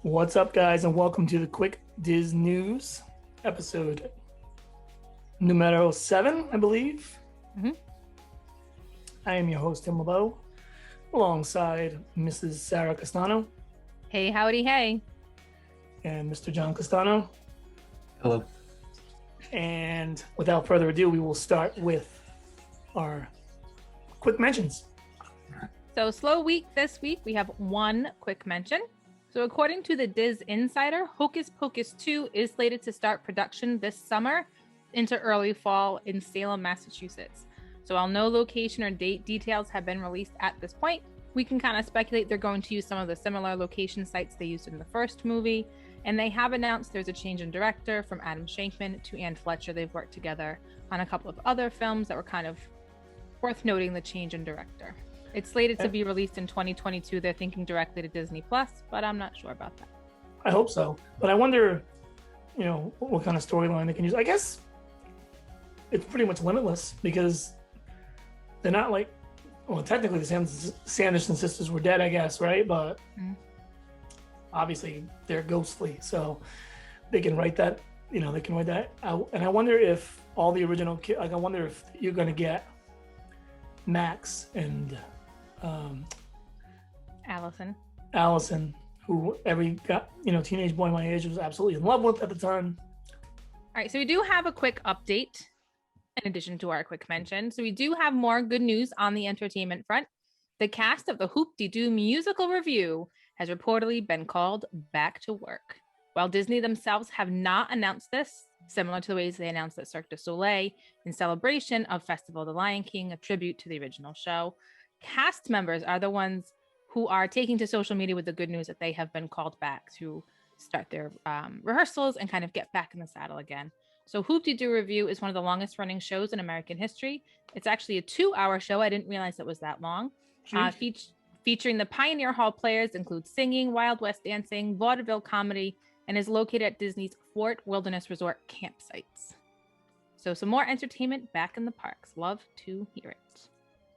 What's up, guys, and welcome to the Quick Diz News episode numero 7, I believe. Mhm. I am your host, Tim LeBeau, alongside Mrs. Sarah Castano Hey, howdy, hey. and Mr. John Castano. Hello. And without further ado, we will start with our quick mentions. So, slow week this week. We have one quick mention. So, according to the Diz Insider, Hocus Pocus 2 is slated to start production this summer into early fall in Salem, Massachusetts. So, while no location or date details have been released at this point, we can kind of speculate they're going to use some of the similar location sites they used in the first movie. And they have announced there's a change in director from Adam Shankman to Ann Fletcher. They've worked together on a couple of other films that were kind of worth noting the change in director. It's slated to be released in 2022. They're thinking directly to Disney Plus, but I'm not sure about that. I hope so. But I wonder, what kind of storyline they can use. I guess it's pretty much limitless because they're not like, well, technically the Sanderson sisters were dead, I guess, right? But obviously they're ghostly, so they can write that, they can write that out. And I wonder if all the original, I wonder if you're going to get Max and Allison, who every teenage boy my age was absolutely in love with at the time. All right, so we do have a quick update in addition to our quick mention. So we do have more good news on the entertainment front. The cast of the Hoop-De-Doo musical review has reportedly been called back to work. While Disney themselves have not announced this, similar to the ways they announced that Cirque du Soleil in celebration of Festival of the Lion King, a tribute to the original show, cast members are the ones who are taking to social media with the good news that they have been called back to start their rehearsals and kind of get back in the saddle again. So Hoop-De-Doo Review is one of the longest running shows in American history. It's actually a 2-hour show. I didn't realize it was that long. Featuring the Pioneer Hall players include singing, Wild West dancing, vaudeville comedy, and is located at Disney's Fort Wilderness Resort campsites. So some more entertainment back in the parks. Love to hear it.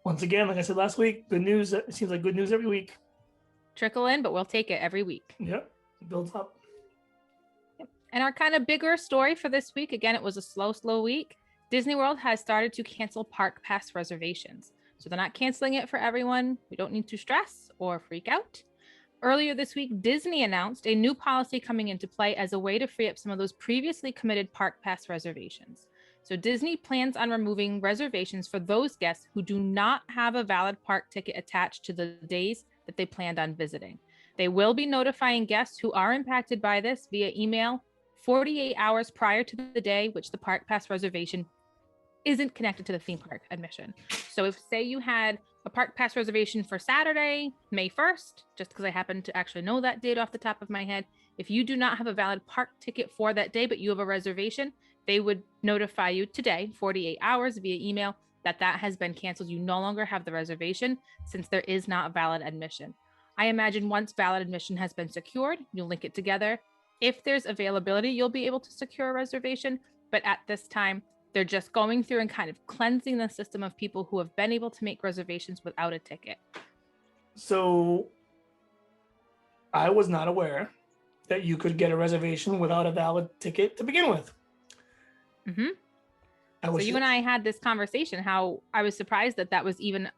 Once again, like I said last week, good news. It seems like good news every week. Trickle in, but we'll take it every week. Yep, it builds up. Yep. And our kind of bigger story for this week, again, it was a slow week. Disney World has started to cancel park pass reservations. So they're not canceling it for everyone. We don't need to stress or freak out. Earlier this week, Disney announced a new policy coming into play as a way to free up some of those previously committed park pass reservations. So Disney plans on removing reservations for those guests who do not have a valid park ticket attached to the days that they planned on visiting. They will be notifying guests who are impacted by this via email 48 hours prior to the day which the park pass reservation isn't connected to the theme park admission. So if, say, you had a park pass reservation for Saturday, May 1st, just because I happen to actually know that date off the top of my head, if you do not have a valid park ticket for that day, but you have a reservation, they would notify you today, 48 hours via email, that has been canceled. You no longer have the reservation since there is not a valid admission. I imagine once valid admission has been secured, you'll link it together. If there's availability, you'll be able to secure a reservation. But at this time, they're just going through and kind of cleansing the system of people who have been able to make reservations without a ticket. So I was not aware that you could get a reservation without a valid ticket to begin with. Mm-hmm. So you and I had this conversation, how I was surprised that was even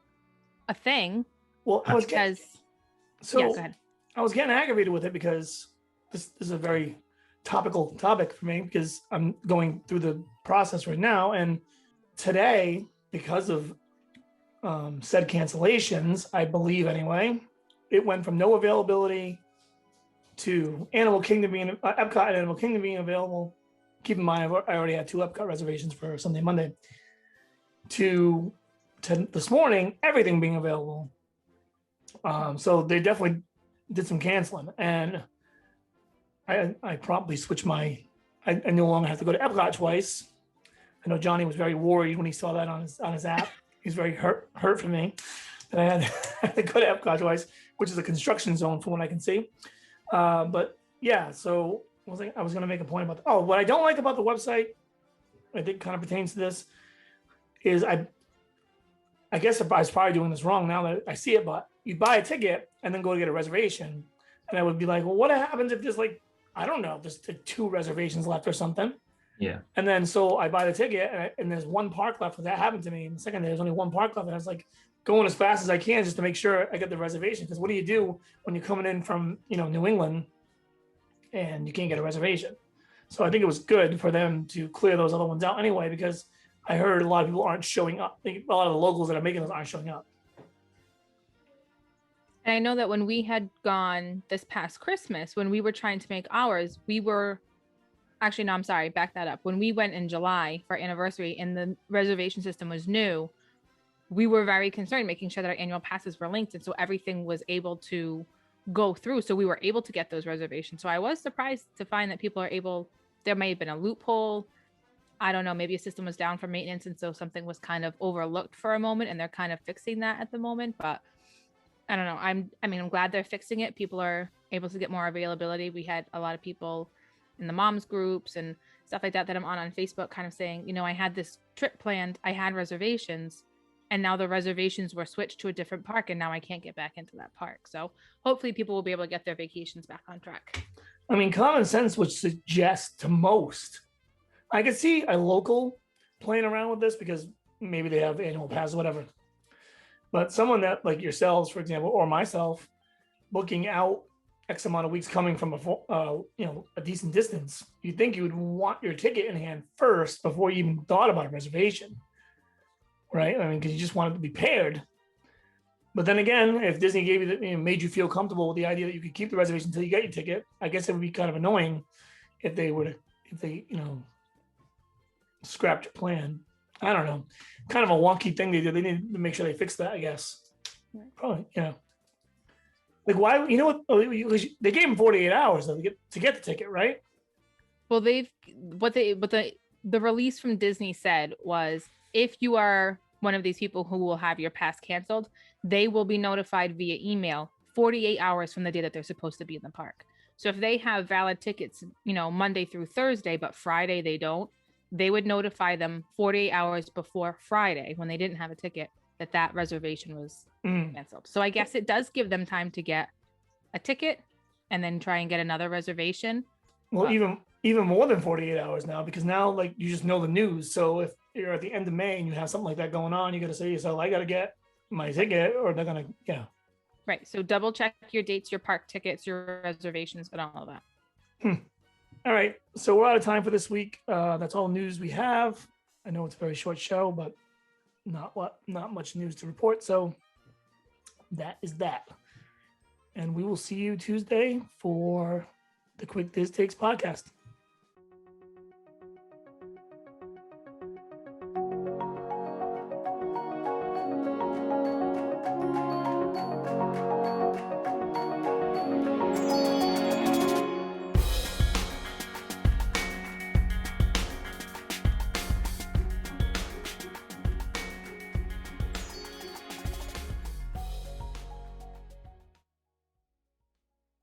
a thing. Well, I was go ahead. I was getting aggravated with it because this is a very topical topic for me because I'm going through the process right now. And today, because of said cancellations, I believe anyway, it went from no availability to Animal Kingdom being Epcot and Animal Kingdom being available. Keep in mind, I already had 2 Epcot reservations for Sunday, Monday. To this morning, everything being available. So they definitely did some canceling, and I promptly switched I no longer have to go to Epcot twice. I know Johnny was very worried when he saw that on his app. He's very hurt for me that I had to go to Epcot twice, which is a construction zone from what I can see. But yeah, so I was going to make a point about what I don't like about the website, I think kind of pertains to this, is I guess I was probably doing this wrong now that I see it, but you buy a ticket and then go to get a reservation. And I would be like, well, what happens if there's like, I don't know, there's 2 reservations left or something. Yeah. And then so I buy the ticket and there's 1 park left. That happened to me. And the second day, there's only 1 park left. And I was like going as fast as I can just to make sure I get the reservation. Because what do you do when you're coming in from, New England and you can't get a reservation? So I think it was good for them to clear those other ones out anyway, because I heard a lot of people aren't showing up. A lot of the locals that are making those aren't showing up. And I know that when we had gone this past Christmas, when we were trying to make ours, we were actually, no, I'm sorry, back that up. When we went in July for our anniversary and the reservation system was new, we were very concerned making sure that our annual passes were linked. And so everything was able to go through. So we were able to get those reservations. So I was surprised to find that people are able, there may have been a loophole. I don't know, maybe a system was down for maintenance. And so something was kind of overlooked for a moment and they're kind of fixing that at the moment. But I don't know. I'm glad they're fixing it. People are able to get more availability. We had a lot of people in the moms groups and stuff like that I'm on Facebook kind of saying, I had this trip planned, I had reservations, and now the reservations were switched to a different park and now I can't get back into that park. So hopefully people will be able to get their vacations back on track. I mean, common sense would suggest to most, I could see a local playing around with this because maybe they have annual pass or whatever. But someone that like yourselves, for example, or myself, booking out X amount of weeks coming from a decent distance, you'd think you would want your ticket in hand first before you even thought about a reservation, right? I mean, because you just wanted to be paired. But then again, if Disney gave you made you feel comfortable with the idea that you could keep the reservation until you get your ticket, I guess it would be kind of annoying if they scrapped your plan. I don't know, kind of a wonky thing they did. They need to make sure they fix that, I guess. Probably, Like why? What? They gave them 48 hours to get the ticket, right? Well, the release from Disney said was if you are one of these people who will have your pass canceled, they will be notified via email 48 hours from the day that they're supposed to be in the park. So if they have valid tickets, Monday through Thursday, but Friday they don't, they would notify them 48 hours before Friday when they didn't have a ticket that reservation was canceled. So I guess it does give them time to get a ticket and then try and get another reservation. Well, even more than 48 hours now, because now like you just know the news. So if you're at the end of May and you have something like that going on, you got to say to yourself, I got to get my ticket or they're going to, Right. So double check your dates, your park tickets, your reservations, and all of that. All right. So we're out of time for this week. That's all news we have. I know it's a very short show, but not much news to report. So that is that. And we will see you Tuesday for the Quick Diz Takes podcast.